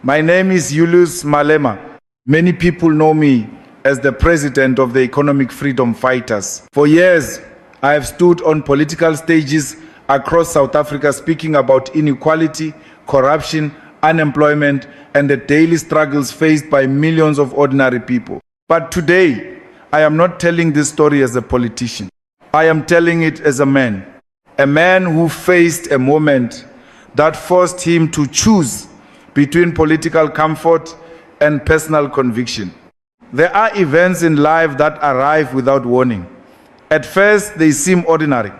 My name is Julius Malema. Many people know me as the president of the Economic Freedom Fighters. For years, I have stood on political stages across South Africa speaking about inequality, corruption, unemployment, and the daily struggles faced by millions of ordinary people. But today, I am not telling this story as a politician. I am telling it as a man who faced a moment that forced him to choose between political comfort and personal conviction. There are events in life that arrive without warning. At first, they seem ordinary.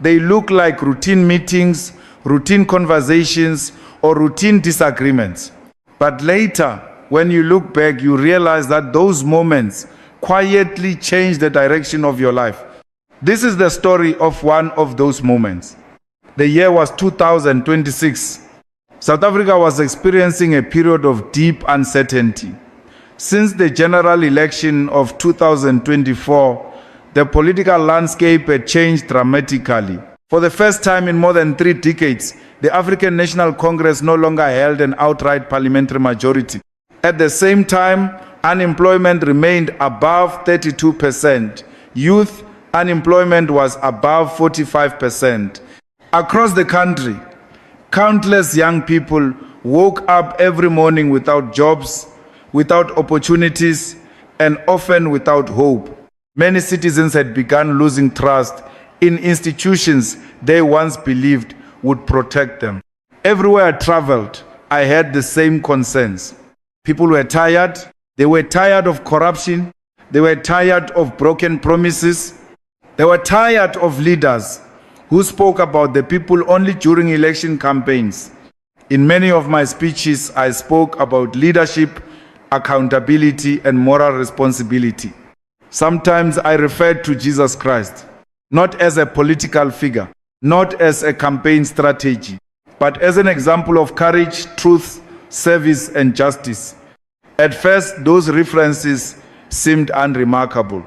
They look like routine meetings, routine conversations, or routine disagreements. But later, when you look back, you realize that those moments quietly change the direction of your life. This is the story of one of those moments. The year was 2026. South Africa was experiencing a period of deep uncertainty. Since the general election of 2024, the political landscape had changed dramatically. For the first time in more than 3 decades, the African National Congress no longer held an outright parliamentary majority. At the same time, unemployment remained above 32%. Youth unemployment was above 45%. Across the country, countless young people woke up every morning without jobs, without opportunities, and often without hope. Many citizens had begun losing trust in institutions they once believed would protect them. Everywhere I traveled, I had the same concerns. People were tired. They were tired of corruption. They were tired of broken promises. They were tired of leaders who spoke about the people only during election campaigns. In many of my speeches, I spoke about leadership, accountability, and moral responsibility. Sometimes I referred to Jesus Christ, not as a political figure, not as a campaign strategy, but as an example of courage, truth, service, and justice. At first, those references seemed unremarkable.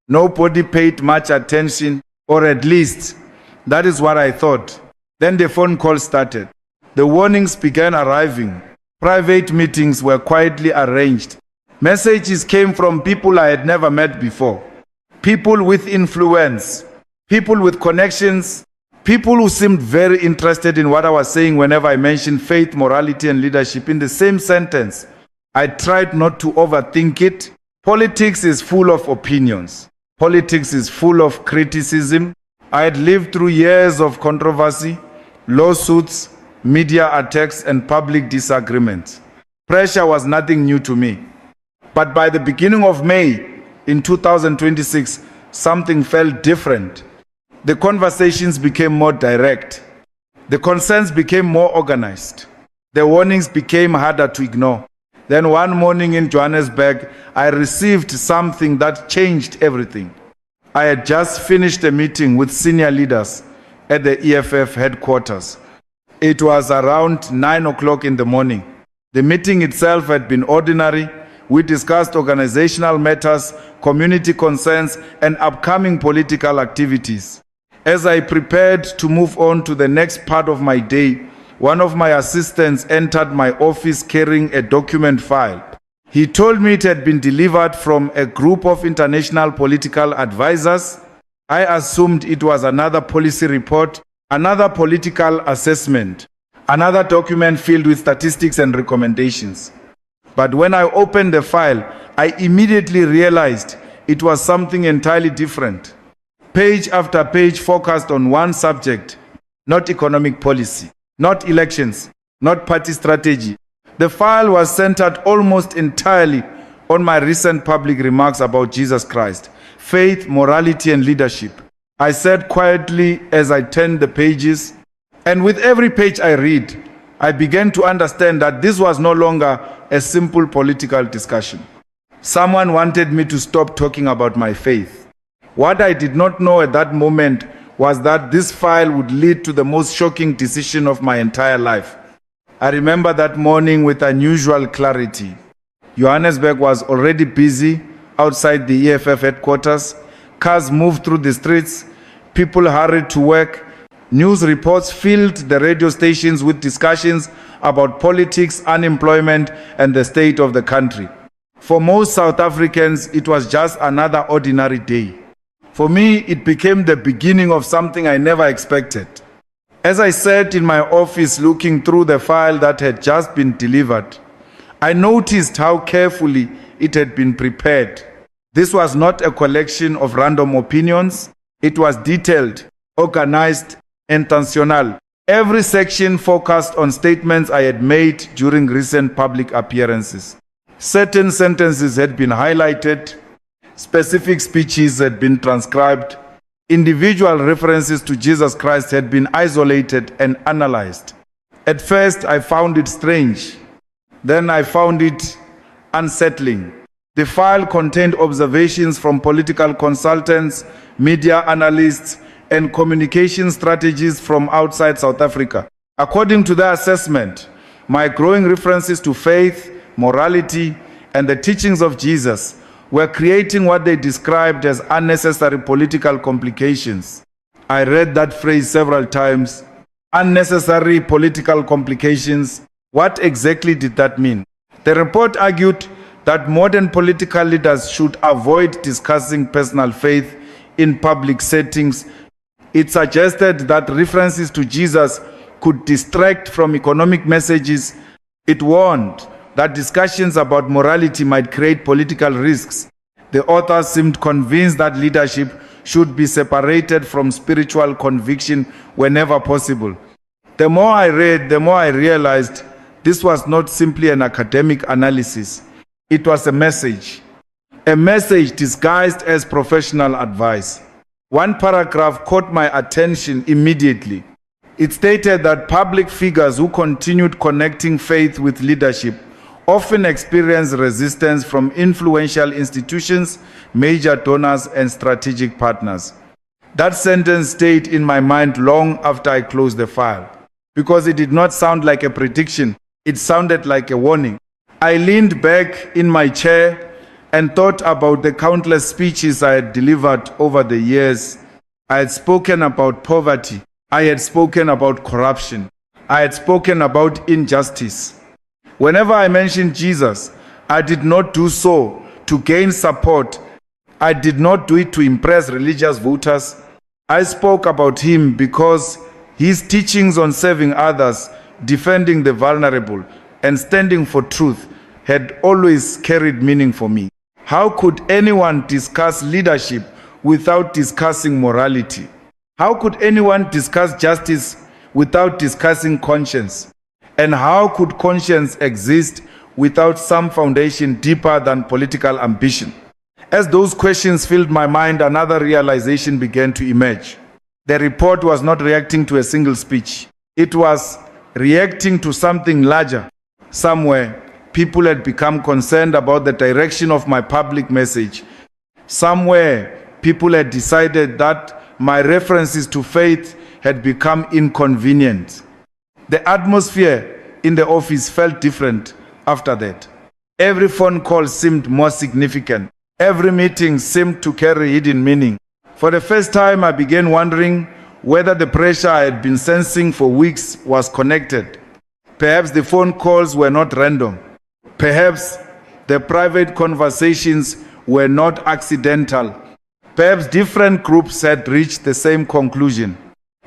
Nobody paid much attention, or at least that is what I thought. Then the phone call started. The warnings began arriving. Private meetings were quietly arranged. Messages came from people I had never met before. People with influence, people with connections, people who seemed very interested in what I was saying whenever I mentioned faith, morality, and leadership in the same sentence. I tried not to overthink it. Politics is full of opinions. Politics is full of criticism. I had lived through years of controversy, lawsuits, media attacks, and public disagreements. Pressure was nothing new to me. But by the beginning of May in 2026, something felt different. The conversations became more direct. The concerns became more organized. The warnings became harder to ignore. Then one morning in Johannesburg, I received something that changed everything. I had just finished a meeting with senior leaders at the EFF headquarters. It was around 9 o'clock in the morning. The meeting itself had been ordinary. We discussed organizational matters, community concerns, and upcoming political activities. As I prepared to move on to the next part of my day, one of my assistants entered my office carrying a document file. He told me it had been delivered from a group of international political advisors. I assumed it was another policy report, another political assessment, another document filled with statistics and recommendations. But when I opened the file, I immediately realized it was something entirely different. Page after page focused on one subject, not economic policy, not elections, not party strategy. The file was centered almost entirely on my recent public remarks about Jesus Christ, faith, morality, and leadership. I sat quietly as I turned the pages, and with every page I read, I began to understand that this was no longer a simple political discussion. Someone wanted me to stop talking about my faith. What I did not know at that moment was that this file would lead to the most shocking decision of my entire life. I remember that morning with unusual clarity. Johannesburg was already busy outside the EFF headquarters. Cars moved through the streets. People hurried to work. News reports filled the radio stations with discussions about politics, unemployment, and the state of the country. For most South Africans, it was just another ordinary day. For me, it became the beginning of something I never expected. As I sat in my office looking through the file that had just been delivered, I noticed how carefully it had been prepared. This was not a collection of random opinions. It was detailed, organized, intentional. Every section focused on statements I had made during recent public appearances. Certain sentences had been highlighted, specific speeches had been transcribed, individual references to Jesus Christ had been isolated and analyzed. At first, I found it strange. Then I found it unsettling. The file contained observations from political consultants, media analysts, and communication strategists from outside South Africa. According to their assessment, my growing references to faith, morality, and the teachings of Jesus were creating what they described as unnecessary political complications. I read that phrase several times. Unnecessary political complications. What exactly did that mean? The report argued that modern political leaders should avoid discussing personal faith in public settings. It suggested that references to Jesus could distract from economic messages. It warned that discussions about morality might create political risks. The authors seemed convinced that leadership should be separated from spiritual conviction whenever possible. The more I read, the more I realized this was not simply an academic analysis. It was a message disguised as professional advice. One paragraph caught my attention immediately. It stated that public figures who continued connecting faith with leadership often experience resistance from influential institutions, major donors, and strategic partners. That sentence stayed in my mind long after I closed the file, because it did not sound like a prediction. It sounded like a warning. I leaned back in my chair and thought about the countless speeches I had delivered over the years. I had spoken about poverty. I had spoken about corruption. I had spoken about injustice. Whenever I mentioned Jesus, I did not do so to gain support. I did not do it to impress religious voters. I spoke about him because his teachings on serving others, defending the vulnerable, and standing for truth had always carried meaning for me. How could anyone discuss leadership without discussing morality? How could anyone discuss justice without discussing conscience? And how could conscience exist without some foundation deeper than political ambition? As those questions filled my mind, another realization began to emerge. The report was not reacting to a single speech. It was reacting to something larger. Somewhere, people had become concerned about the direction of my public message. Somewhere, people had decided that my references to faith had become inconvenient. The atmosphere in the office felt different after that. Every phone call seemed more significant. Every meeting seemed to carry hidden meaning. For the first time, I began wondering whether the pressure I had been sensing for weeks was connected. Perhaps the phone calls were not random. Perhaps the private conversations were not accidental. Perhaps different groups had reached the same conclusion.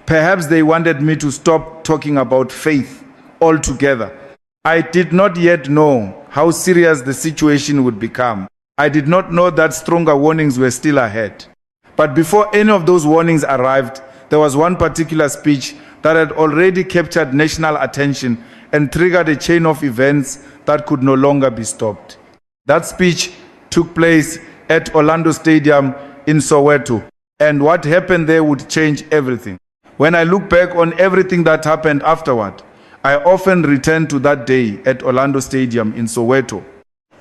Perhaps they wanted me to stop talking about faith altogether. I did not yet know how serious the situation would become. I did not know that stronger warnings were still ahead. But before any of those warnings arrived, there was one particular speech that had already captured national attention and triggered a chain of events that could no longer be stopped. That speech took place at Orlando Stadium in Soweto, and what happened there would change everything. When I look back on everything that happened afterward, I often return to that day at Orlando Stadium in Soweto.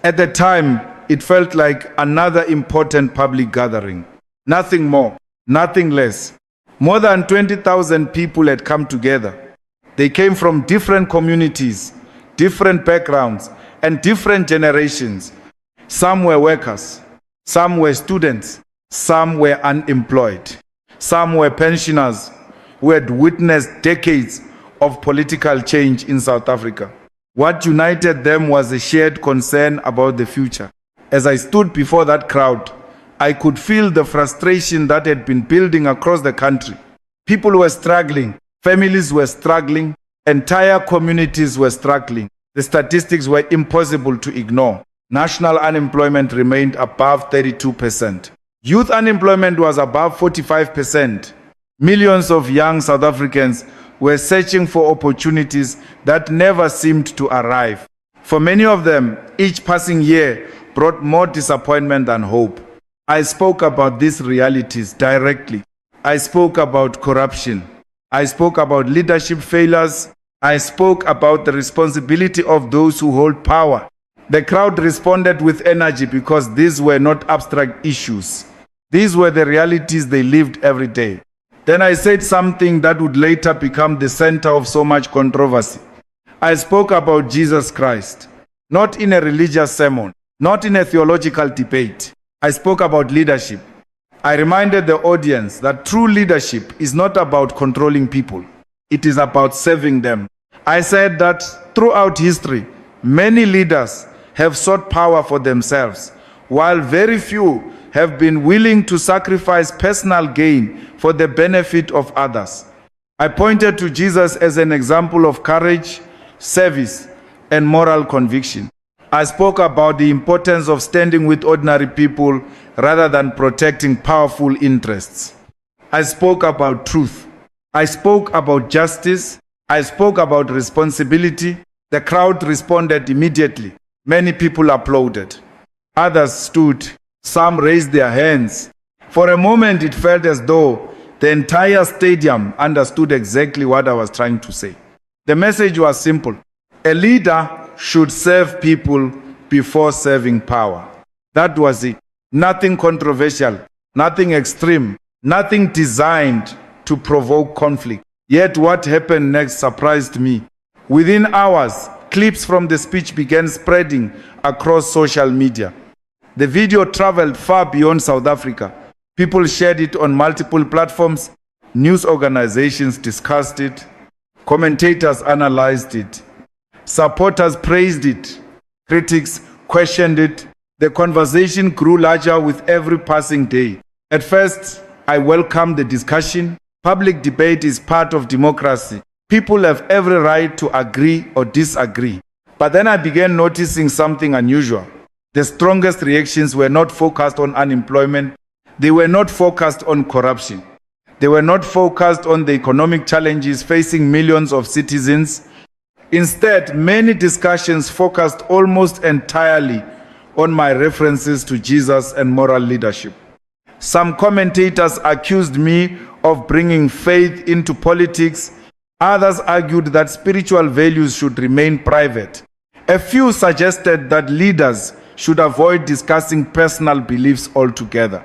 At the time, it felt like another important public gathering. Nothing more, nothing less. More than 20,000 people had come together. They came from different communities, different backgrounds, and different generations. Some were workers, some were students, some were unemployed, some were pensioners, who had witnessed decades of political change in South Africa. What united them was a shared concern about the future. As I stood before that crowd, I could feel the frustration that had been building across the country. People were struggling, families were struggling, entire communities were struggling. The statistics were impossible to ignore. National unemployment remained above 32%. Youth unemployment was above 45%. Millions of young South Africans were searching for opportunities that never seemed to arrive. For many of them, each passing year brought more disappointment than hope. I spoke about these realities directly. I spoke about corruption. I spoke about leadership failures. I spoke about the responsibility of those who hold power. The crowd responded with energy because these were not abstract issues. These were the realities they lived every day. Then I said something that would later become the center of so much controversy. I spoke about Jesus Christ, not in a religious sermon, not in a theological debate. I spoke about leadership. I reminded the audience that true leadership is not about controlling people. It is about serving them. I said that throughout history, many leaders have sought power for themselves, while very few have been willing to sacrifice personal gain for the benefit of others. I pointed to Jesus as an example of courage, service, and moral conviction. I spoke about the importance of standing with ordinary people rather than protecting powerful interests. I spoke about truth. I spoke about justice. I spoke about responsibility. The crowd responded immediately. Many people applauded. Others stood. Some raised their hands. For a moment, it felt as though the entire stadium understood exactly what I was trying to say. The message was simple. A leader should serve people before serving power. That was it. Nothing controversial, nothing extreme, nothing designed to provoke conflict. Yet what happened next surprised me. Within hours, clips from the speech began spreading across social media. The video traveled far beyond South Africa. People shared it on multiple platforms. News organizations discussed it. Commentators analyzed it. Supporters praised it. Critics questioned it. The conversation grew larger with every passing day. At first, I welcomed the discussion. Public debate is part of democracy. People have every right to agree or disagree. But then I began noticing something unusual. The strongest reactions were not focused on unemployment. They were not focused on corruption. They were not focused on the economic challenges facing millions of citizens. Instead, many discussions focused almost entirely on my references to Jesus and moral leadership. Some commentators accused me of bringing faith into politics. Others argued that spiritual values should remain private. A few suggested that leaders should avoid discussing personal beliefs altogether.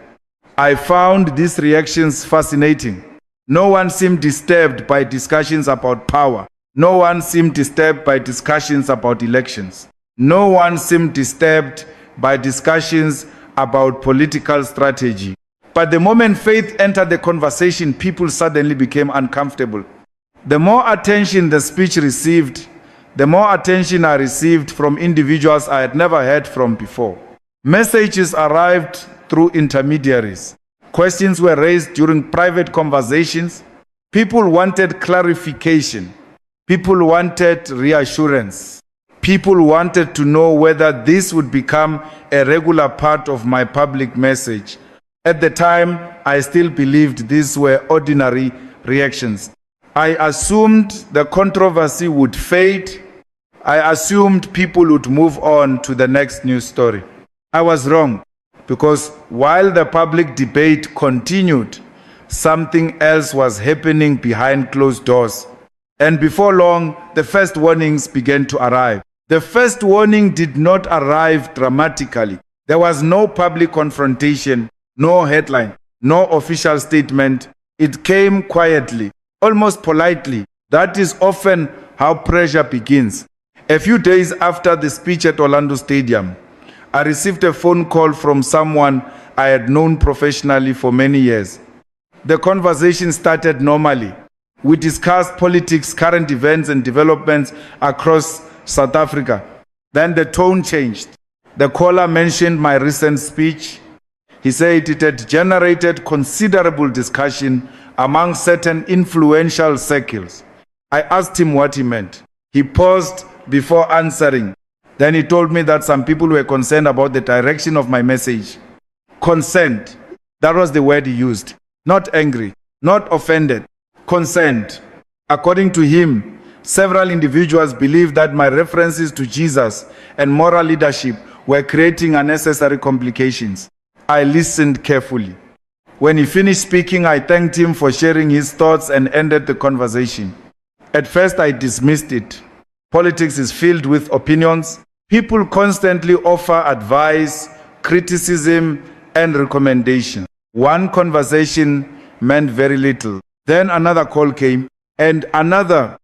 I found these reactions fascinating. No one seemed disturbed by discussions about power. No one seemed disturbed by discussions about elections. No one seemed disturbed by discussions about political strategy. But the moment faith entered the conversation, people suddenly became uncomfortable. The more attention the speech received, the more attention I received from individuals I had never heard from before. Messages arrived through intermediaries. Questions were raised during private conversations. People wanted clarification. People wanted reassurance. People wanted to know whether this would become a regular part of my public message. At the time, I still believed these were ordinary reactions. I assumed the controversy would fade. I assumed people would move on to the next news story. I was wrong, because while the public debate continued, something else was happening behind closed doors. And before long, the first warnings began to arrive. The first warning did not arrive dramatically. There was no public confrontation, no headline, no official statement. It came quietly, almost politely. That is often how pressure begins. A few days after the speech at Orlando Stadium, I received a phone call from someone I had known professionally for many years. The conversation started normally. We discussed politics, current events, and developments across South Africa. Then the tone changed. The caller mentioned my recent speech. He said it had generated considerable discussion among certain influential circles. I asked him what he meant. He paused before answering. Then he told me that some people were concerned about the direction of my message. Concerned. That was the word he used. Not angry, not offended. Concerned. According to him, several individuals believed that my references to Jesus and moral leadership were creating unnecessary complications. I listened carefully. When he finished speaking, I thanked him for sharing his thoughts and ended the conversation. At first, I dismissed it. Politics is filled with opinions. People constantly offer advice, criticism, and recommendation. One conversation meant very little. Then another call came, and another,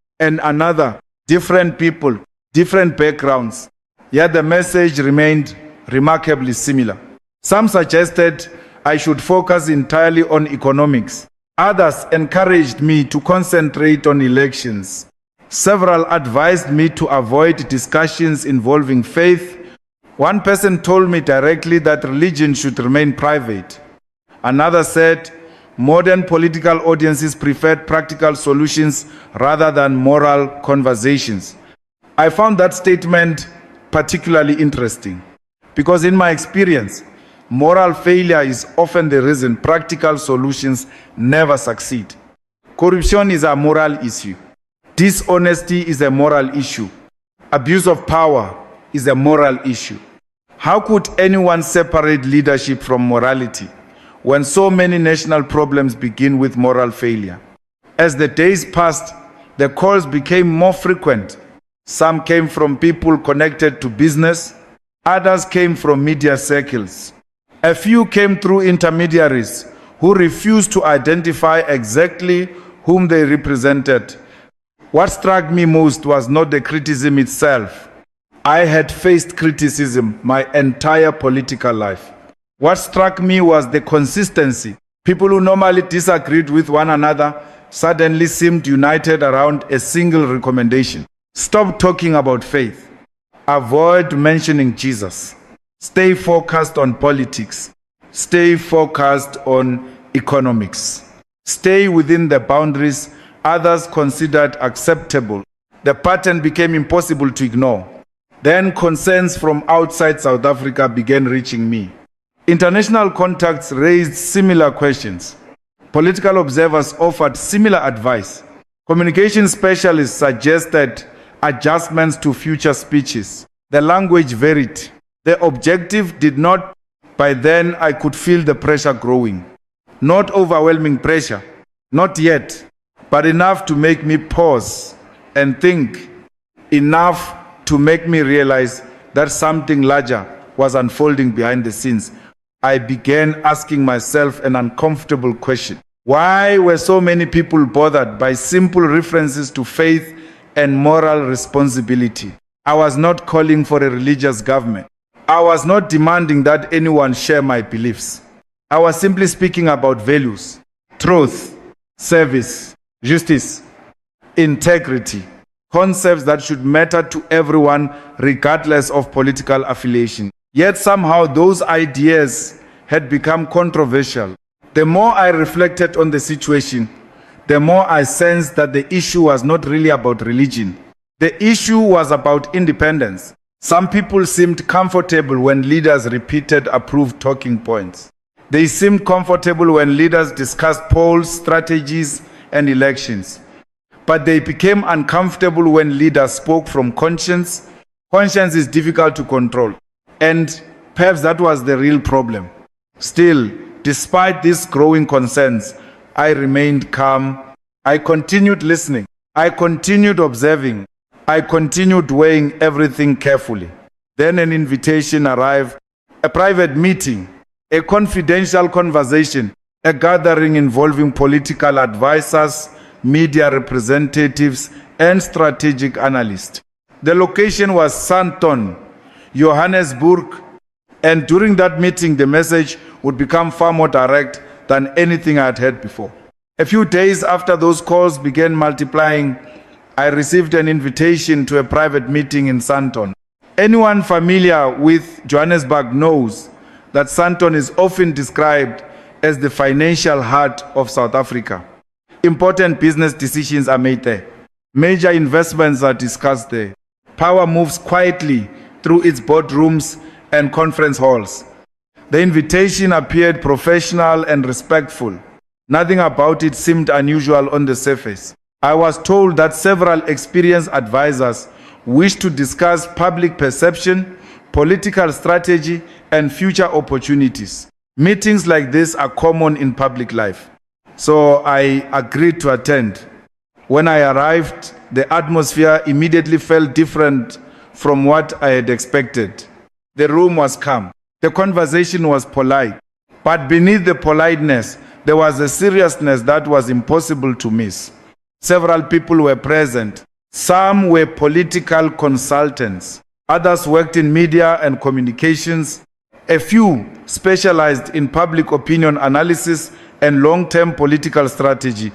different people, different backgrounds. Yet the message remained remarkably similar. Some suggested I should focus entirely on economics. Others encouraged me to concentrate on elections. Several advised me to avoid discussions involving faith. One person told me directly that religion should remain private. Another said modern political audiences preferred practical solutions rather than moral conversations. I found that statement particularly interesting because in my experience, moral failure is often the reason practical solutions never succeed. Corruption is a moral issue. Dishonesty is a moral issue. Abuse of power is a moral issue. How could anyone separate leadership from morality when so many national problems begin with moral failure? As the days passed, the calls became more frequent. Some came from people connected to business. Others came from media circles. A few came through intermediaries who refused to identify exactly whom they represented. What struck me most was not the criticism itself. I had faced criticism my entire political life. What struck me was the consistency. People who normally disagreed with one another suddenly seemed united around a single recommendation. Stop talking about faith. Avoid mentioning Jesus. Stay focused on politics. Stay focused on economics. Stay within the boundaries others considered acceptable. The pattern became impossible to ignore. Then concerns from outside South Africa began reaching me. International contacts raised similar questions. Political observers offered similar advice. Communication specialists suggested adjustments to future speeches. The language varied. The objective did not. By then, I could feel the pressure growing. Not overwhelming pressure, not yet, but enough to make me pause and think, enough to make me realize that something larger was unfolding behind the scenes. I began asking myself an uncomfortable question. Why were so many people bothered by simple references to faith and moral responsibility? I was not calling for a religious government. I was not demanding that anyone share my beliefs. I was simply speaking about values, truth, service, justice, integrity, concepts that should matter to everyone regardless of political affiliation. Yet somehow those ideas had become controversial. The more I reflected on the situation, the more I sensed that the issue was not really about religion. The issue was about independence. Some people seemed comfortable when leaders repeated approved talking points. They seemed comfortable when leaders discussed polls, strategies, and elections. But they became uncomfortable when leaders spoke from conscience. Conscience is difficult to control. And perhaps that was the real problem. Still, despite these growing concerns, I remained calm. I continued listening. I continued observing. I continued weighing everything carefully. Then an invitation arrived, a private meeting, a confidential conversation, a gathering involving political advisors, media representatives, and strategic analysts. The location was Sandton, Johannesburg, and during that meeting, the message would become far more direct than anything I had heard before. A few days after those calls began multiplying, I received an invitation to a private meeting in Sandton. Anyone familiar with Johannesburg knows that Sandton is often described as the financial heart of South Africa. Important business decisions are made there. Major investments are discussed there. Power moves quietly through its boardrooms and conference halls. The invitation appeared professional and respectful. Nothing about it seemed unusual on the surface. I was told that several experienced advisors wished to discuss public perception, political strategy, and future opportunities. Meetings like this are common in public life. So I agreed to attend. When I arrived, the atmosphere immediately felt different from what I had expected. The room was calm. The conversation was polite. But beneath the politeness, there was a seriousness that was impossible to miss. Several people were present. Some were political consultants. Others worked in media and communications. A few specialized in public opinion analysis and long-term political strategy.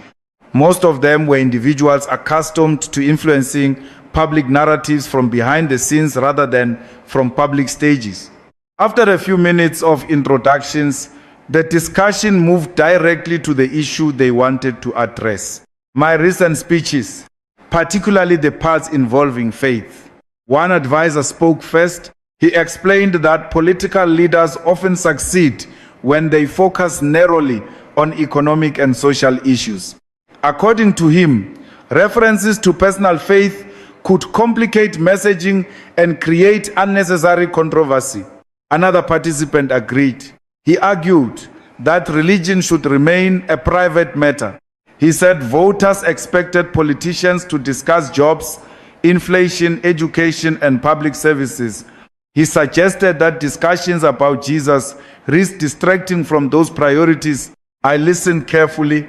Most of them were individuals accustomed to influencing public narratives from behind the scenes rather than from public stages. After a few minutes of introductions, the discussion moved directly to the issue they wanted to address. My recent speeches, particularly the parts involving faith. One advisor spoke first. He explained that political leaders often succeed when they focus narrowly on economic and social issues. According to him, references to personal faith could complicate messaging and create unnecessary controversy. Another participant agreed. He argued that religion should remain a private matter. He said voters expected politicians to discuss jobs, inflation, education, and public services. He suggested that discussions about Jesus risk distracting from those priorities. I listened carefully.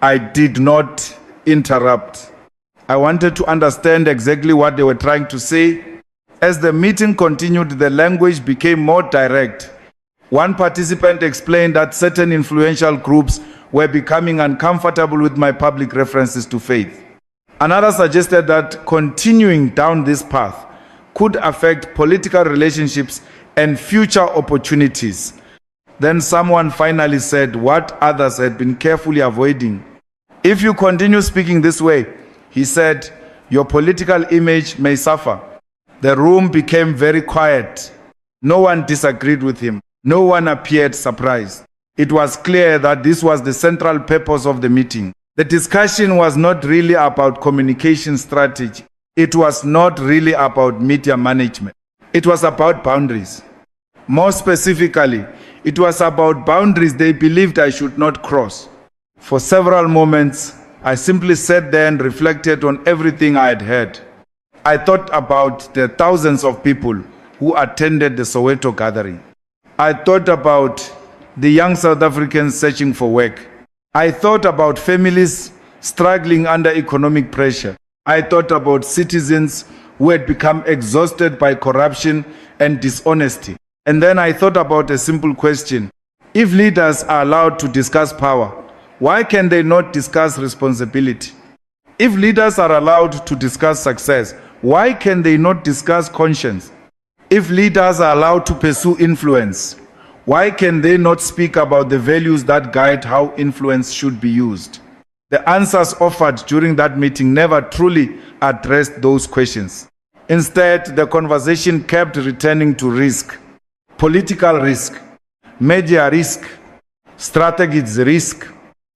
I did not interrupt. I wanted to understand exactly what they were trying to say. As the meeting continued, the language became more direct. One participant explained that certain influential groups were becoming uncomfortable with my public references to faith. Another suggested that continuing down this path could affect political relationships and future opportunities. Then someone finally said what others had been carefully avoiding. If you continue speaking this way, he said, your political image may suffer. The room became very quiet. No one disagreed with him. No one appeared surprised. It was clear that this was the central purpose of the meeting. The discussion was not really about communication strategy. It was not really about media management. It was about boundaries. More specifically, it was about boundaries they believed I should not cross. For several moments, I simply sat there and reflected on everything I had heard. I thought about the thousands of people who attended the Soweto gathering. I thought about the young South Africans searching for work. I thought about families struggling under economic pressure. I thought about citizens who had become exhausted by corruption and dishonesty. And then I thought about a simple question. If leaders are allowed to discuss power, why can they not discuss responsibility? If leaders are allowed to discuss success, why can they not discuss conscience? If leaders are allowed to pursue influence, why can they not speak about the values that guide how influence should be used? The answers offered during that meeting never truly addressed those questions. Instead, the conversation kept returning to risk. Political risk, media risk, strategic risk,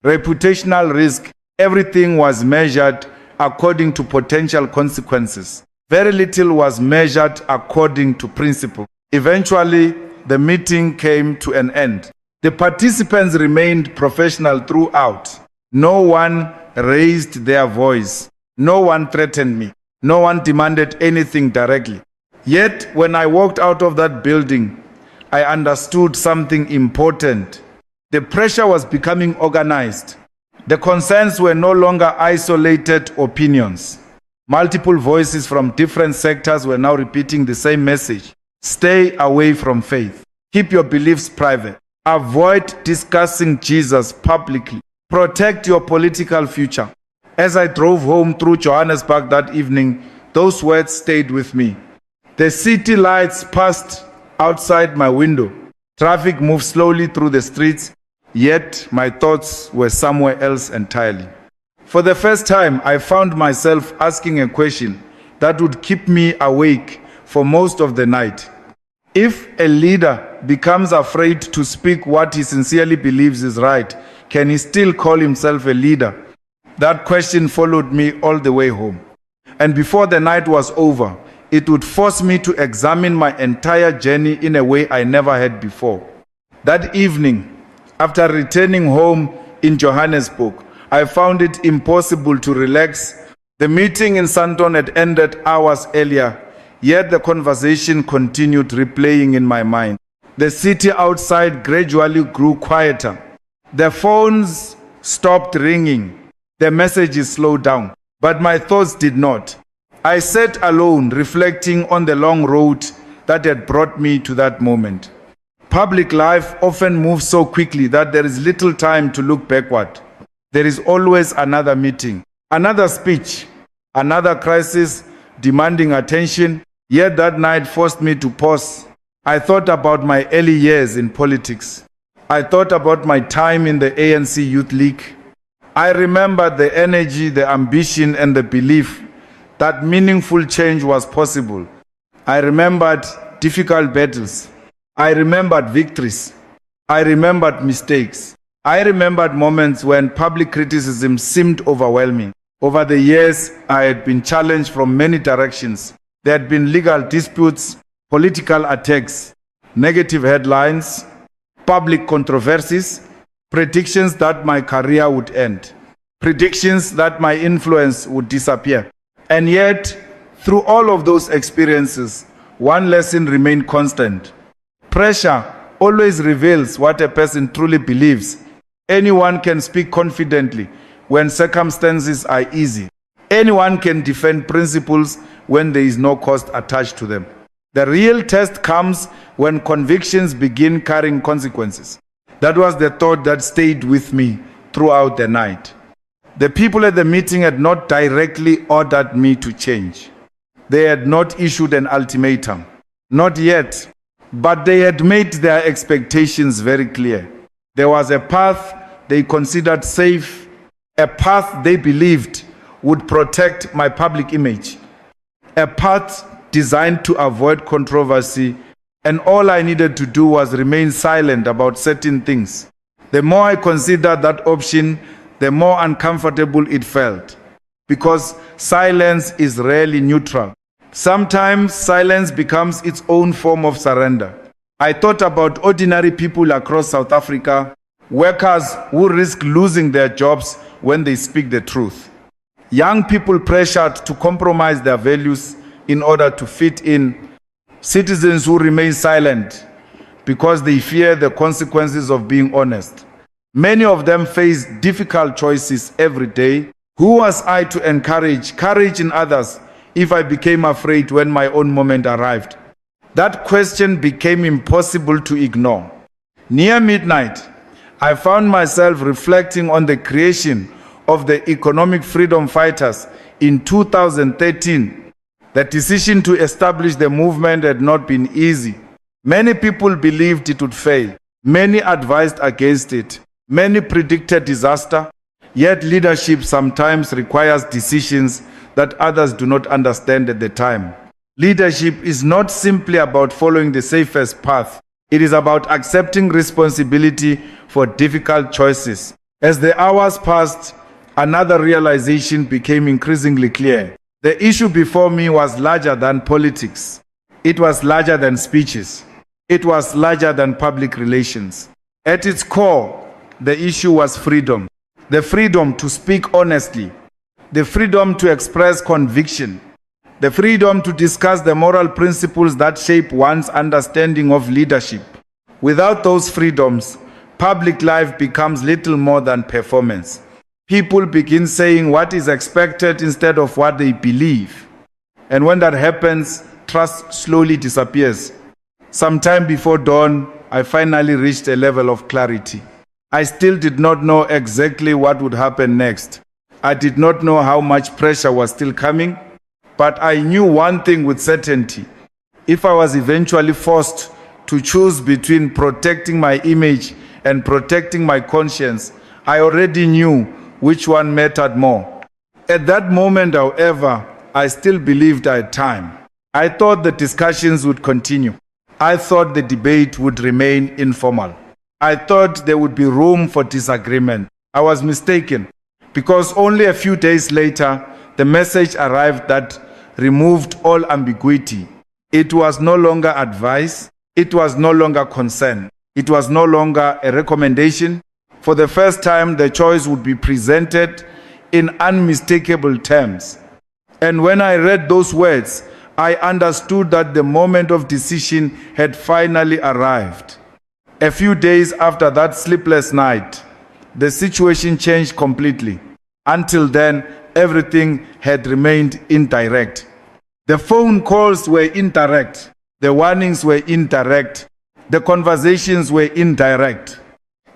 reputational risk. Everything was measured according to potential consequences. Very little was measured according to principle. Eventually, the meeting came to an end. The participants remained professional throughout. No one raised their voice. No one threatened me. No one demanded anything directly. Yet, when I walked out of that building, I understood something important. The pressure was becoming organized. The concerns were no longer isolated opinions. Multiple voices from different sectors were now repeating the same message. Stay away from faith. Keep your beliefs private. Avoid discussing Jesus publicly. Protect your political future. As I drove home through Johannesburg that evening, those words stayed with me. The city lights passed outside my window. Traffic moved slowly through the streets, yet my thoughts were somewhere else entirely. For the first time, I found myself asking a question that would keep me awake for most of the night. If a leader becomes afraid to speak what he sincerely believes is right, can he still call himself a leader? That question followed me all the way home. And before the night was over, it would force me to examine my entire journey in a way I never had before. That evening, after returning home in Johannesburg, I found it impossible to relax. The meeting in Sandton had ended hours earlier, yet the conversation continued replaying in my mind. The city outside gradually grew quieter. The phones stopped ringing. The messages slowed down, but my thoughts did not. I sat alone, reflecting on the long road that had brought me to that moment. Public life often moves so quickly that there is little time to look backward. There is always another meeting, another speech, another crisis demanding attention. Yet that night forced me to pause. I thought about my early years in politics. I thought about my time in the ANC Youth League. I remembered the energy, the ambition, and the belief that meaningful change was possible. I remembered difficult battles. I remembered victories. I remembered mistakes. I remembered moments when public criticism seemed overwhelming. Over the years, I had been challenged from many directions. There had been legal disputes, political attacks, negative headlines, public controversies, predictions that my career would end, predictions that my influence would disappear. And yet, through all of those experiences, one lesson remained constant. Pressure always reveals what a person truly believes. Anyone can speak confidently when circumstances are easy. Anyone can defend principles when there is no cost attached to them. The real test comes when convictions begin carrying consequences. That was the thought that stayed with me throughout the night. The people at the meeting had not directly ordered me to change. They had not issued an ultimatum. Not yet. But they had made their expectations very clear. There was a path they considered safe, a path they believed would protect my public image, a path designed to avoid controversy, and all I needed to do was remain silent about certain things. The more I considered that option, the more uncomfortable it felt, because silence is rarely neutral. Sometimes silence becomes its own form of surrender. I thought about ordinary people across South Africa, workers who risk losing their jobs when they speak the truth. Young people pressured to compromise their values in order to fit in. Citizens who remain silent because they fear the consequences of being honest. Many of them face difficult choices every day. Who was I to encourage courage in others if I became afraid when my own moment arrived? That question became impossible to ignore. Near midnight, I found myself reflecting on the creation of the economic freedom fighters in 2013. The decision to establish the movement had not been easy. Many people believed it would fail. Many advised against it. Many predicted disaster. Yet leadership sometimes requires decisions that others do not understand at the time. Leadership is not simply about following the safest path. It is about accepting responsibility for difficult choices. As the hours passed, another realization became increasingly clear. The issue before me was larger than politics. It was larger than speeches. It was larger than public relations. At its core, the issue was freedom. The freedom to speak honestly. The freedom to express conviction. The freedom to discuss the moral principles that shape one's understanding of leadership. Without those freedoms, public life becomes little more than performance. People begin saying what is expected instead of what they believe. And when that happens, trust slowly disappears. Sometime before dawn, I finally reached a level of clarity. I still did not know exactly what would happen next. I did not know how much pressure was still coming, but I knew one thing with certainty. If I was eventually forced to choose between protecting my image and protecting my conscience, I already knew which one mattered more. At that moment, however, I still believed I had time. I thought the discussions would continue. I thought the debate would remain informal. I thought there would be room for disagreement. I was mistaken, because only a few days later, the message arrived that removed all ambiguity. It was no longer advice. It was no longer concern. It was no longer a recommendation. For the first time, the choice would be presented in unmistakable terms. And when I read those words, I understood that the moment of decision had finally arrived. A few days after that sleepless night, the situation changed completely. Until then, everything had remained indirect. The phone calls were indirect. The warnings were indirect. The conversations were indirect.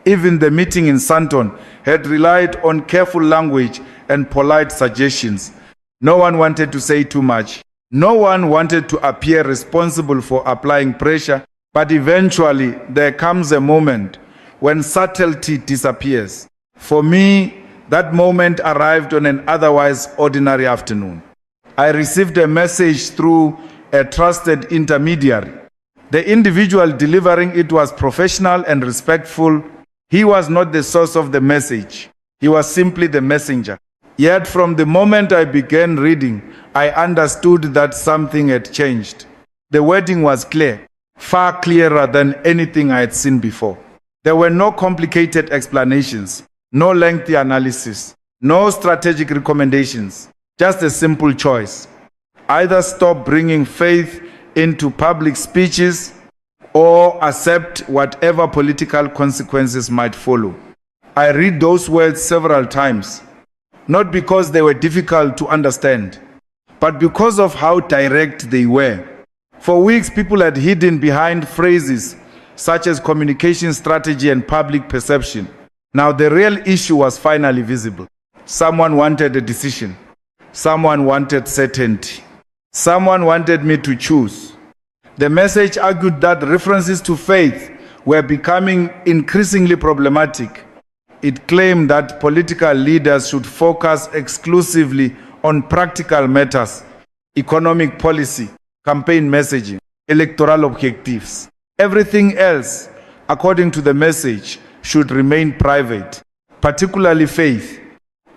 Even the meeting in Santon had relied on careful language and polite suggestions. No one wanted to say too much. No one wanted to appear responsible for applying pressure, but eventually there comes a moment when subtlety disappears. For me, that moment arrived on an otherwise ordinary afternoon. I received a message through a trusted intermediary. The individual delivering it was professional and respectful. He was not the source of the message. He was simply the messenger. Yet from the moment I began reading, I understood that something had changed. The wording was clear, far clearer than anything I had seen before. There were no complicated explanations, no lengthy analysis, no strategic recommendations, just a simple choice. Either stop bringing faith into public speeches or accept whatever political consequences might follow. I read those words several times, not because they were difficult to understand, but because of how direct they were. For weeks, people had hidden behind phrases such as communication strategy and public perception. Now the real issue was finally visible. Someone wanted a decision. Someone wanted certainty. Someone wanted me to choose. The message argued that references to faith were becoming increasingly problematic. It claimed that political leaders should focus exclusively on practical matters, economic policy, campaign messaging, electoral objectives. Everything else, according to the message, should remain private, particularly faith,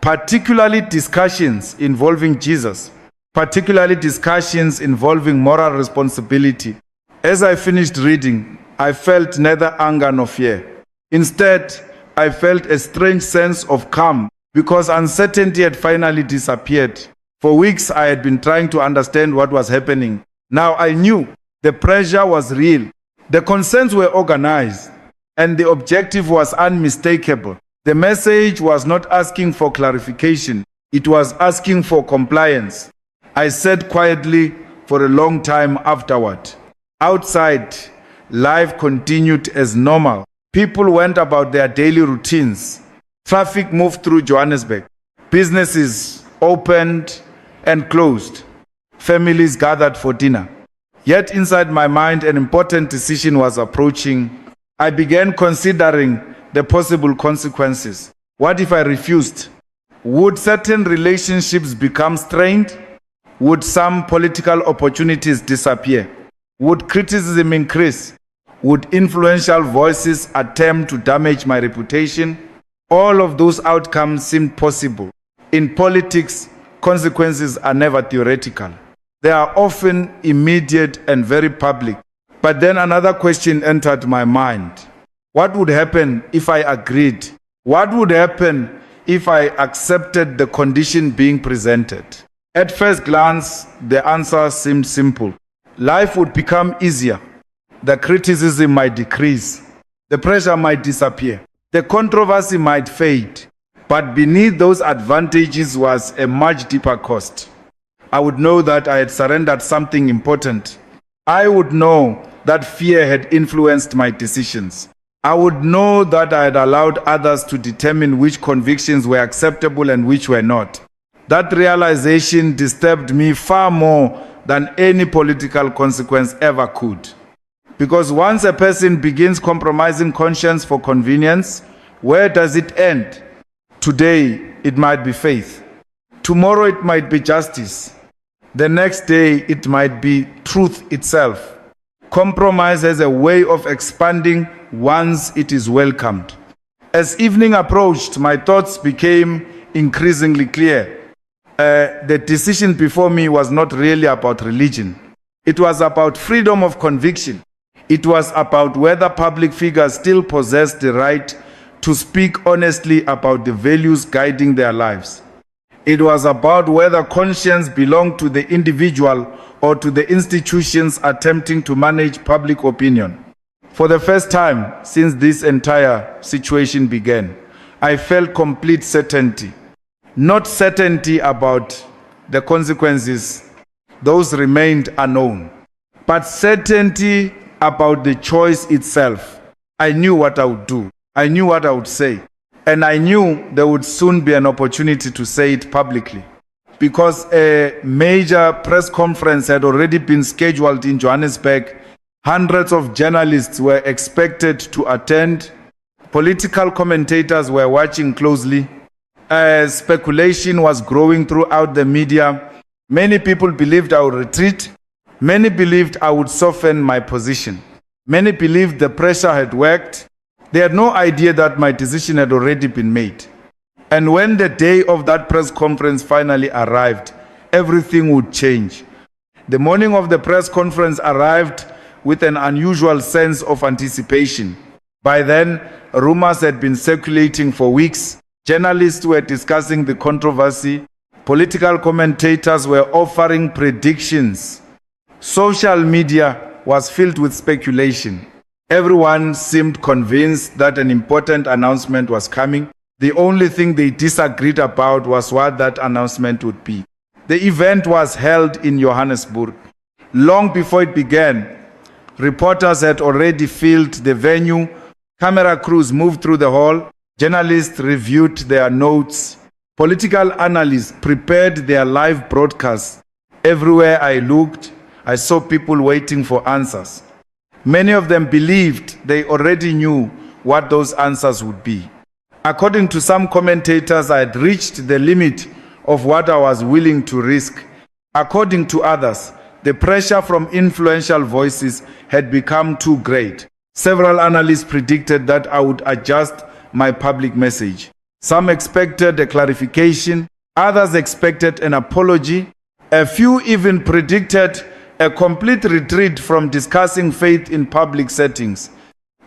particularly discussions involving Jesus, particularly discussions involving moral responsibility. As I finished reading, I felt neither anger nor fear. Instead, I felt a strange sense of calm because uncertainty had finally disappeared. For weeks, I had been trying to understand what was happening. Now I knew the pressure was real. The concerns were organized, and the objective was unmistakable. The message was not asking for clarification. It was asking for compliance. I sat quietly for a long time afterward. Outside, life continued as normal. People went about their daily routines. Traffic moved through Johannesburg. Businesses opened and closed. Families gathered for dinner. Yet inside my mind, an important decision was approaching. I began considering the possible consequences. What if I refused? Would certain relationships become strained? Would some political opportunities disappear? Would criticism increase? Would influential voices attempt to damage my reputation? All of those outcomes seemed possible. In politics, consequences are never theoretical. They are often immediate and very public. But then another question entered my mind. What would happen if I agreed? What would happen if I accepted the condition being presented? At first glance, the answer seemed simple. Life would become easier. The criticism might decrease. The pressure might disappear. The controversy might fade. But beneath those advantages was a much deeper cost. I would know that I had surrendered something important. I would know that fear had influenced my decisions. I would know that I had allowed others to determine which convictions were acceptable and which were not. That realization disturbed me far more than any political consequence ever could. Because once a person begins compromising conscience for convenience, where does it end? Today, it might be faith. Tomorrow, it might be justice. The next day, it might be truth itself. Compromise has a way of expanding once it is welcomed. As evening approached, my thoughts became increasingly clear. The decision before me was not really about religion. It was about freedom of conviction. It was about whether public figures still possess the right to speak honestly about the values guiding their lives. It was about whether conscience belonged to the individual or to the institutions attempting to manage public opinion. For the first time since this entire situation began, I felt complete certainty. Not certainty about the consequences, those remained unknown, but certainty about the choice itself. I knew what I would do. I knew what I would say. And I knew there would soon be an opportunity to say it publicly. Because a major press conference had already been scheduled in Johannesburg, hundreds of journalists were expected to attend. Political commentators were watching closely. Speculation was growing throughout the media. Many people believed I would retreat. Many believed I would soften my position. Many believed the pressure had worked. They had no idea that my decision had already been made. And when the day of that press conference finally arrived, everything would change. The morning of the press conference arrived with an unusual sense of anticipation. By then, rumors had been circulating for weeks. Journalists were discussing the controversy. Political commentators were offering predictions. Social media was filled with speculation. Everyone seemed convinced that an important announcement was coming. The only thing they disagreed about was what that announcement would be. The event was held in Johannesburg. Long before it began, reporters had already filled the venue. Camera crews moved through the hall. Journalists reviewed their notes. Political analysts prepared their live broadcasts. Everywhere I looked, I saw people waiting for answers. Many of them believed they already knew what those answers would be. According to some commentators, I had reached the limit of what I was willing to risk. According to others, the pressure from influential voices had become too great. Several analysts predicted that I would adjust my public message. Some expected a clarification, others expected an apology. A few even predicted a complete retreat from discussing faith in public settings.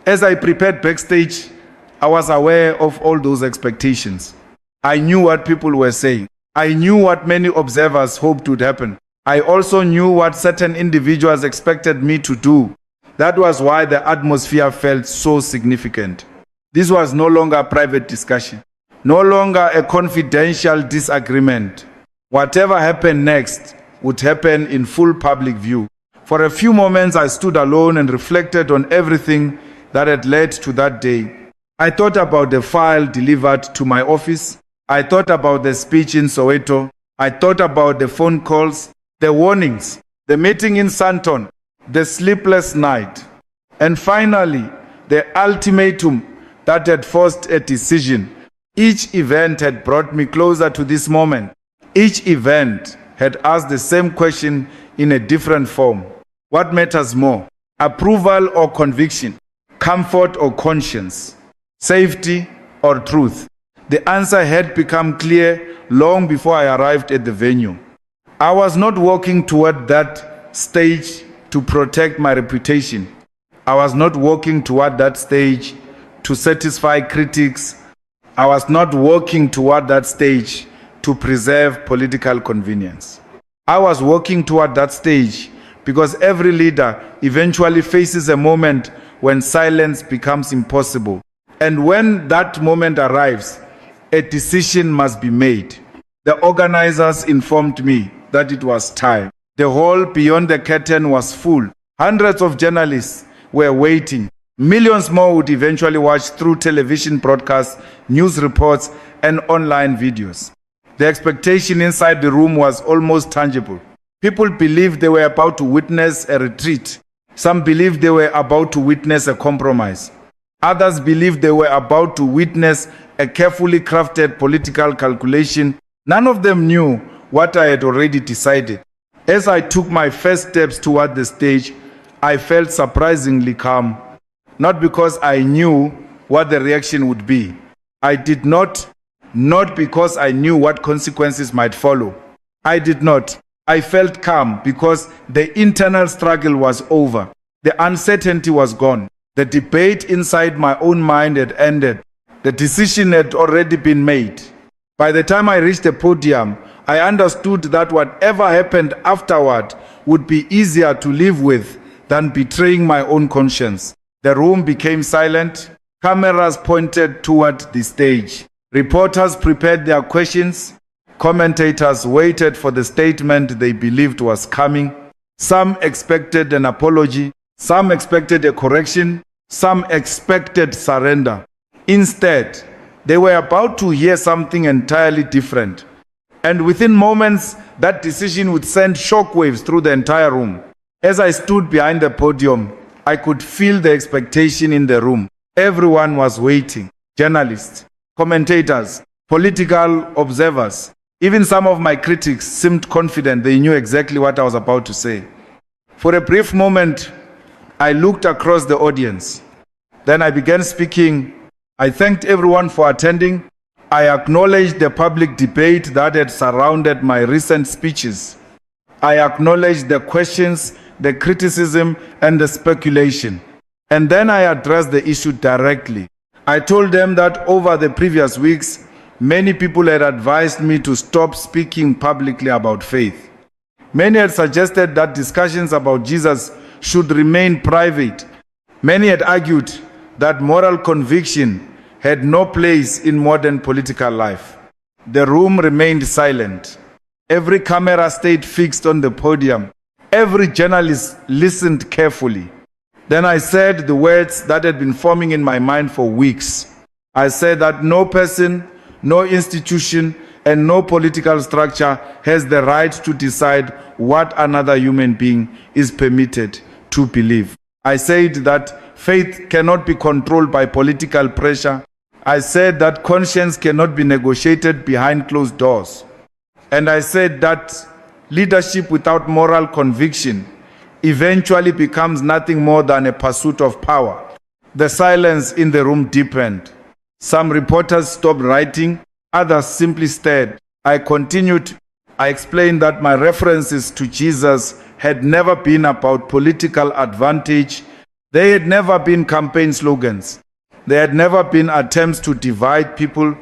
As I prepared backstage, I was aware of all those expectations. I knew what people were saying. I knew what many observers hoped would happen. I also knew what certain individuals expected me to do. That was why the atmosphere felt so significant. This was no longer a private discussion, no longer a confidential disagreement. Whatever happened next would happen in full public view. For a few moments, I stood alone and reflected on everything that had led to that day. I thought about the file delivered to my office. I thought about the speech in Soweto. I thought about the phone calls, the warnings, the meeting in Sandton, the sleepless night, and finally, the ultimatum that had forced a decision. Each event had brought me closer to this moment. Each event had asked the same question in a different form. What matters more, approval or conviction, comfort or conscience, safety or truth? The answer had become clear long before I arrived at the venue. I was not walking toward that stage to protect my reputation. I was not walking toward that stage to satisfy critics. I was not walking toward that stage to preserve political convenience. I was walking toward that stage because every leader eventually faces a moment when silence becomes impossible. And when that moment arrives, a decision must be made. The organizers informed me that it was time. The hall beyond the curtain was full. Hundreds of journalists were waiting. Millions more would eventually watch through television broadcasts, news reports, and online videos. The expectation inside the room was almost tangible. People believed they were about to witness a retreat. Some believed they were about to witness a compromise. Others believed they were about to witness a carefully crafted political calculation. None of them knew what I had already decided. As I took my first steps toward the stage, I felt surprisingly calm. Not because I knew what the reaction would be. I did not because I knew what consequences might follow. I did not. I felt calm because the internal struggle was over. The uncertainty was gone. The debate inside my own mind had ended. The decision had already been made. By the time I reached the podium, I understood that whatever happened afterward would be easier to live with than betraying my own conscience. The room became silent. Cameras pointed toward the stage. Reporters prepared their questions. Commentators waited for the statement they believed was coming. Some expected an apology. Some expected a correction. Some expected surrender. Instead, they were about to hear something entirely different. And within moments, that decision would send shockwaves through the entire room. As I stood behind the podium, I could feel the expectation in the room. Everyone was waiting. Journalists, commentators, political observers. Even some of my critics seemed confident they knew exactly what I was about to say. For a brief moment, I looked across the audience. Then I began speaking. I thanked everyone for attending. I acknowledged the public debate that had surrounded my recent speeches. I acknowledged the questions, the criticism, and the speculation. And then I addressed the issue directly. I told them that over the previous weeks, many people had advised me to stop speaking publicly about faith. Many had suggested that discussions about Jesus should remain private. Many had argued that moral conviction had no place in modern political life. The room remained silent. Every camera stayed fixed on the podium. Every journalist listened carefully. Then I said the words that had been forming in my mind for weeks. I said that no person, no institution, and no political structure has the right to decide what another human being is permitted to believe. I said that faith cannot be controlled by political pressure. I said that conscience cannot be negotiated behind closed doors. And I said that leadership without moral conviction eventually becomes nothing more than a pursuit of power. The silence in the room deepened. Some reporters stopped writing, others simply stared. I continued. I explained that my references to Jesus had never been about political advantage. They had never been campaign slogans. They had never been attempts to divide people.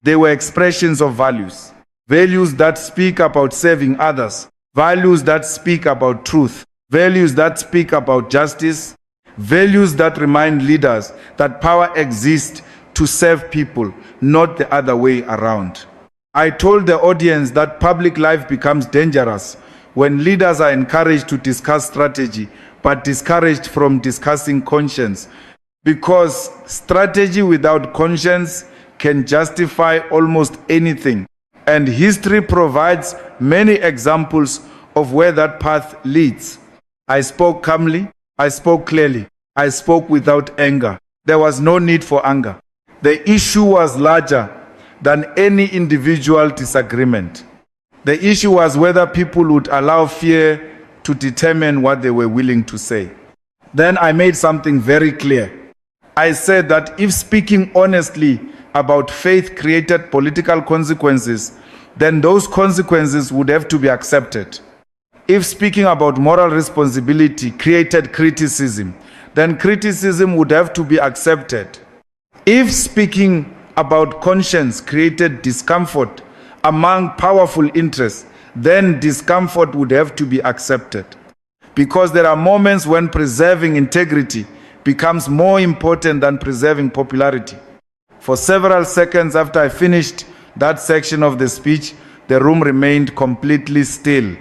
They were expressions of values. Values that speak about serving others. Values that speak about truth. Values that speak about justice. Values that remind leaders that power exists to serve people, not the other way around. I told the audience that public life becomes dangerous when leaders are encouraged to discuss strategy, but discouraged from discussing conscience. Because strategy without conscience can justify almost anything. And history provides many examples of where that path leads. I spoke calmly. I spoke clearly. I spoke without anger. There was no need for anger. The issue was larger than any individual disagreement. The issue was whether people would allow fear to determine what they were willing to say. Then I made something very clear. I said that if speaking honestly about faith created political consequences, then those consequences would have to be accepted. If speaking about moral responsibility created criticism, then criticism would have to be accepted. If speaking about conscience created discomfort among powerful interests, then discomfort would have to be accepted. Because there are moments when preserving integrity becomes more important than preserving popularity. For several seconds after I finished that section of the speech, the room remained completely still.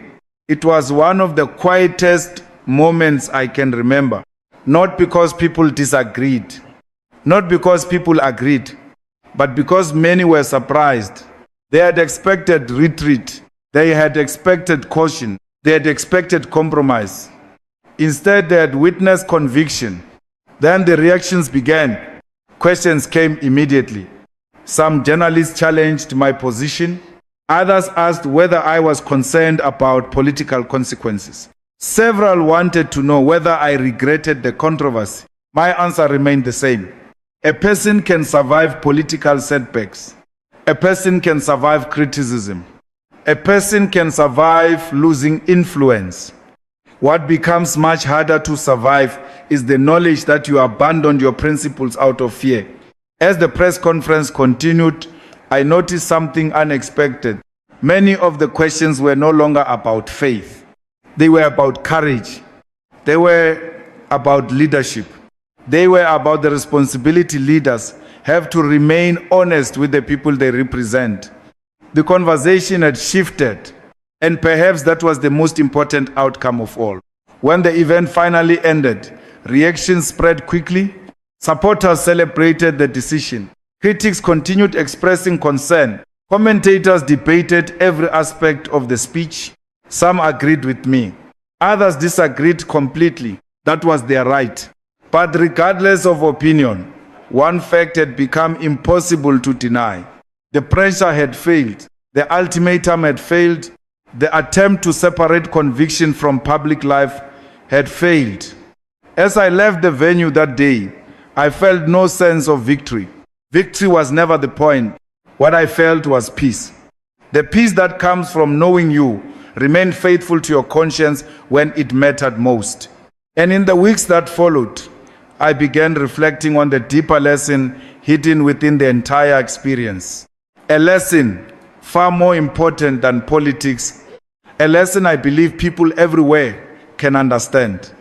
It was one of the quietest moments I can remember. not because people disagreed, not because people agreed, but because many were surprised. They had expected retreat, they had expected caution, they had expected compromise. Instead, they had witnessed conviction. Then the reactions began. Questions came immediately. Some journalists challenged my position. Others asked whether I was concerned about political consequences. Several wanted to know whether I regretted the controversy. My answer remained the same. A person can survive political setbacks. A person can survive criticism. A person can survive losing influence. What becomes much harder to survive is the knowledge that you abandoned your principles out of fear. As the press conference continued, I noticed something unexpected. Many of the questions were no longer about faith. They were about courage. They were about leadership. They were about the responsibility leaders have to remain honest with the people they represent. The conversation had shifted, and perhaps that was the most important outcome of all. When the event finally ended, reactions spread quickly. Supporters celebrated the decision. Critics continued expressing concern. Commentators debated every aspect of the speech. Some agreed with me. Others disagreed completely. That was their right. But regardless of opinion, one fact had become impossible to deny. The pressure had failed. The ultimatum had failed. The attempt to separate conviction from public life had failed. As I left the venue that day, I felt no sense of victory. Victory was never the point. What I felt was peace. The peace that comes from knowing you remain faithful to your conscience when it mattered most. And in the weeks that followed, I began reflecting on the deeper lesson hidden within the entire experience. A lesson far more important than politics. A lesson I believe people everywhere can understand.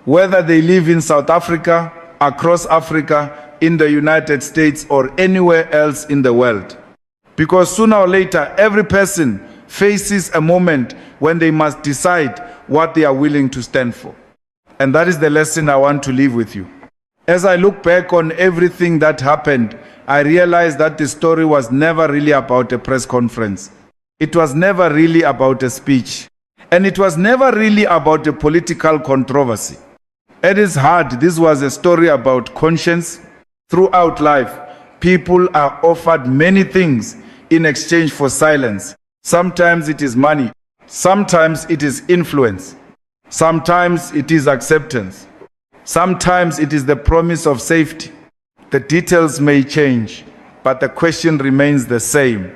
Whether they live in South Africa, across Africa, in the United States, or anywhere else in the world. Because sooner or later, every person faces a moment when they must decide what they are willing to stand for. And that is the lesson I want to leave with you. As I look back on everything that happened, I realized that the story was never really about a press conference. It was never really about a speech. And it was never really about a political controversy. At its heart, this was a story about conscience. Throughout life, people are offered many things in exchange for silence. Sometimes it is money. Sometimes it is influence. Sometimes it is acceptance. Sometimes it is the promise of safety. The details may change, but the question remains the same.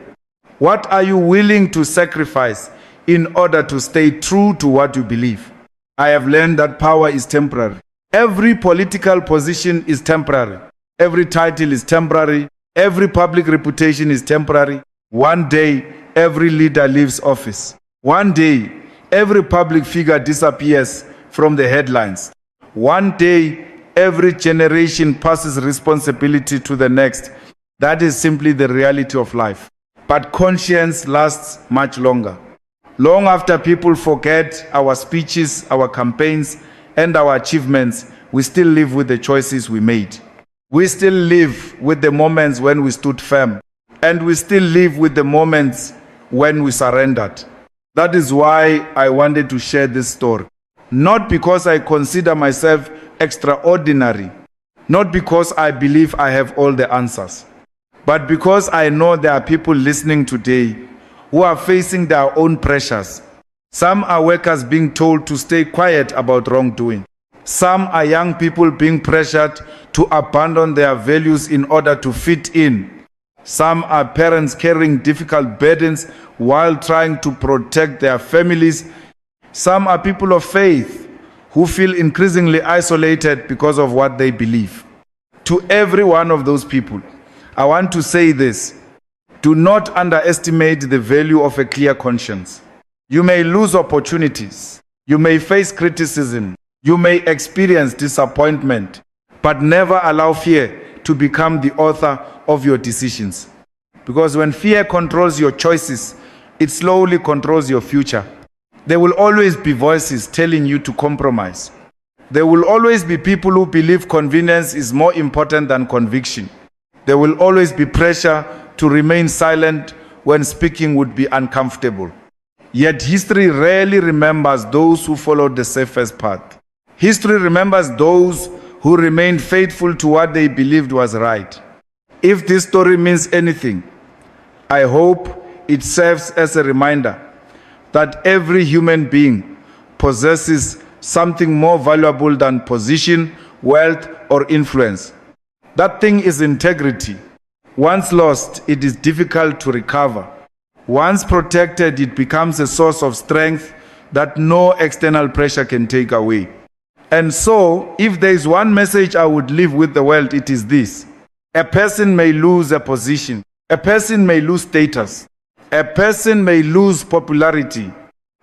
What are you willing to sacrifice in order to stay true to what you believe? I have learned that power is temporary. Every political position is temporary. Every title is temporary. Every public reputation is temporary. One day, every leader leaves office. One day, every public figure disappears from the headlines. One day, every generation passes responsibility to the next. That is simply the reality of life. But conscience lasts much longer. Long after people forget our speeches, our campaigns, and our achievements, we still live with the choices we made. We still live with the moments when we stood firm, and we still live with the moments when we surrendered. That is why I wanted to share this story. Not because I consider myself extraordinary, not because I believe I have all the answers, but because I know there are people listening today who are facing their own pressures. Some are workers being told to stay quiet about wrongdoing. Some are young people being pressured to abandon their values in order to fit in. Some are parents carrying difficult burdens while trying to protect their families. Some are people of faith who feel increasingly isolated because of what they believe. To every one of those people, I want to say this: do not underestimate the value of a clear conscience. You may lose opportunities. You may face criticism. You may experience disappointment, but never allow fear to become the author of your decisions. Because when fear controls your choices, it slowly controls your future. There will always be voices telling you to compromise. There will always be people who believe convenience is more important than conviction. There will always be pressure to remain silent when speaking would be uncomfortable. Yet history rarely remembers those who followed the safest path. History remembers those who remained faithful to what they believed was right. If this story means anything, I hope it serves as a reminder that every human being possesses something more valuable than position, wealth, or influence. That thing is integrity. Once lost, it is difficult to recover. Once protected, it becomes a source of strength that no external pressure can take away. And so, if there is one message I would leave with the world, it is this. A person may lose a position. A person may lose status. A person may lose popularity,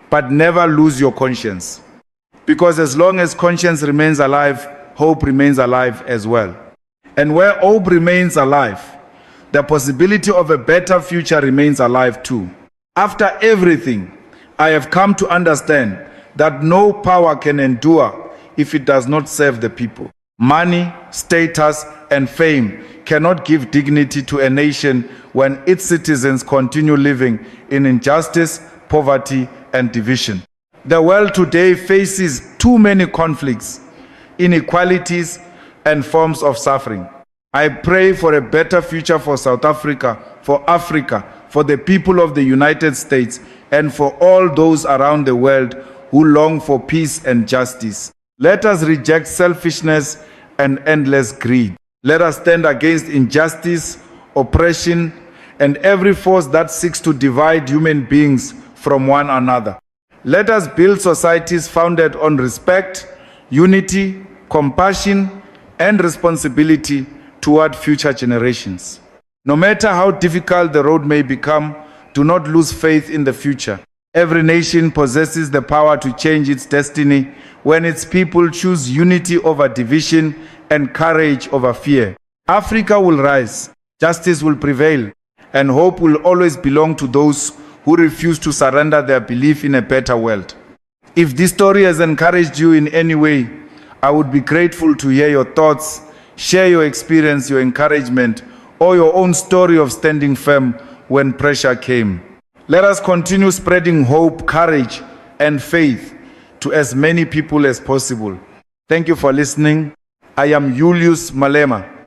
but never lose your conscience. Because as long as conscience remains alive, hope remains alive as well. And where hope remains alive, the possibility of a better future remains alive too. After everything, I have come to understand that no power can endure if it does not serve the people. Money, status, and fame cannot give dignity to a nation when its citizens continue living in injustice, poverty, and division. The world today faces too many conflicts, inequalities, and forms of suffering. I pray for a better future for South Africa, for the people of the United States, and for all those around the world who long for peace and justice. Let us reject selfishness and endless greed. Let us stand against injustice, oppression, and every force that seeks to divide human beings from one another. Let us build societies founded on respect, unity, compassion, and responsibility toward future generations. No matter how difficult the road may become, do not lose faith in the future. Every nation possesses the power to change its destiny when its people choose unity over division and courage over fear. Africa will rise, justice will prevail, and hope will always belong to those who refuse to surrender their belief in a better world. If this story has encouraged you in any way, I would be grateful to hear your thoughts, share your experience, your encouragement, or your own story of standing firm when pressure came. Let us continue spreading hope, courage, and faith to as many people as possible. Thank you for listening. I am Julius Malema.